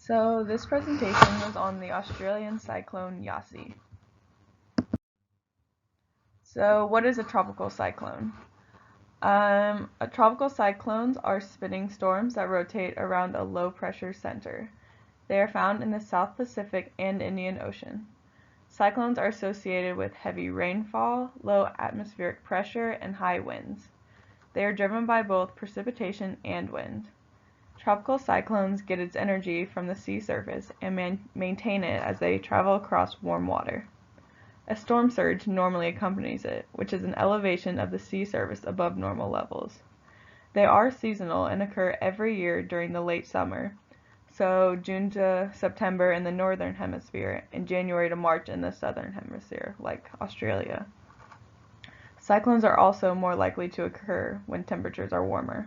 So this presentation was on the Australian Cyclone Yasi. So what is a tropical cyclone? Tropical cyclones are spinning storms that rotate around a low pressure center. They are found in the South Pacific and Indian Ocean. Cyclones are associated with heavy rainfall, low atmospheric pressure, and high winds. They are driven by both precipitation and wind. Tropical cyclones get its energy from the sea surface and maintain it as they travel across warm water. A storm surge normally accompanies it, which is an elevation of the sea surface above normal levels. They are seasonal and occur every year during the late summer, so June to September in the northern hemisphere and January to March in the southern hemisphere, like Australia. Cyclones are also more likely to occur when temperatures are warmer.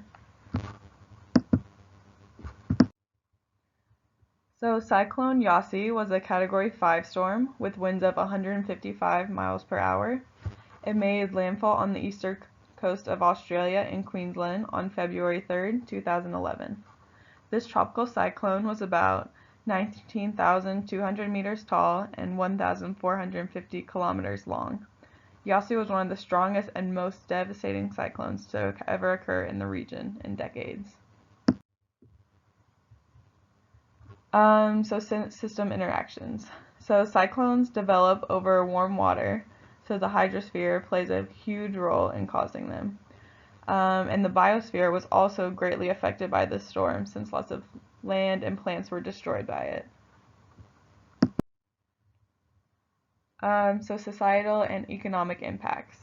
So Cyclone Yasi was a Category 5 storm with winds of 155 miles per hour. It made landfall on the eastern coast of Australia in Queensland on February 3, 2011. This tropical cyclone was about 19,200 meters tall and 1,450 kilometers long. Yasi was one of the strongest and most devastating cyclones to ever occur in the region in decades. System interactions. So cyclones develop over warm water, so the hydrosphere plays a huge role in causing them. And the biosphere was also greatly affected by this storm since lots of land and plants were destroyed by it. Societal and economic impacts.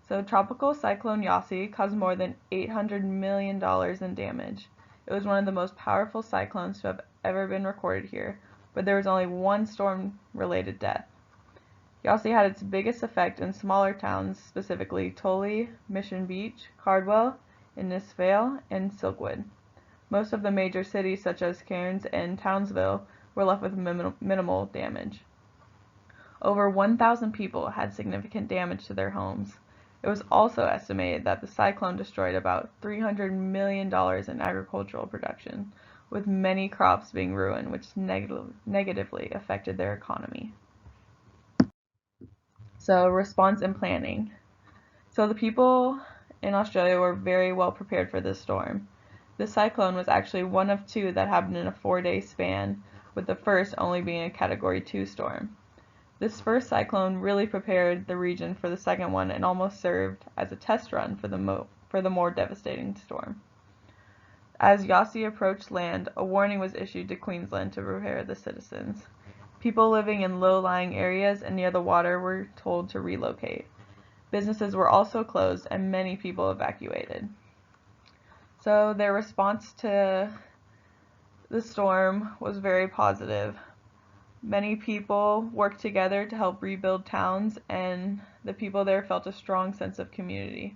So Tropical Cyclone Yasi caused more than $800 million in damage. It was one of the most powerful cyclones to have ever been recorded here, but there was only one storm-related death. Yasi had its biggest effect in smaller towns, specifically Tully, Mission Beach, Cardwell, Innisfail, and Silkwood. Most of the major cities such as Cairns and Townsville were left with minimal damage. Over 1,000 people had significant damage to their homes. It was also estimated that the cyclone destroyed about $300 million in agricultural production, with many crops being ruined, which negatively affected their economy. So, response and planning. So the people in Australia were very well prepared for this storm. The cyclone was actually one of two that happened in a 4-day span, with the first only being a Category 2 storm. This first cyclone really prepared the region for the second one and almost served as a test run for the more devastating storm. As Yasi approached land, a warning was issued to Queensland to prepare the citizens. People living in low-lying areas and near the water were told to relocate. Businesses were also closed and many people evacuated. So their response to the storm was very positive. Many people worked together to help rebuild towns, and the people there felt a strong sense of community.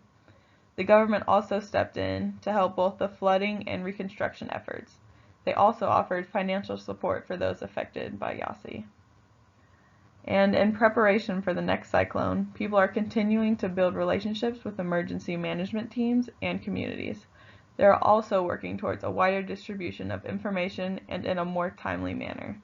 The government also stepped in to help both the flooding and reconstruction efforts. They also offered financial support for those affected by Yasi. And in preparation for the next cyclone, people are continuing to build relationships with emergency management teams and communities. They are also working towards a wider distribution of information and in a more timely manner.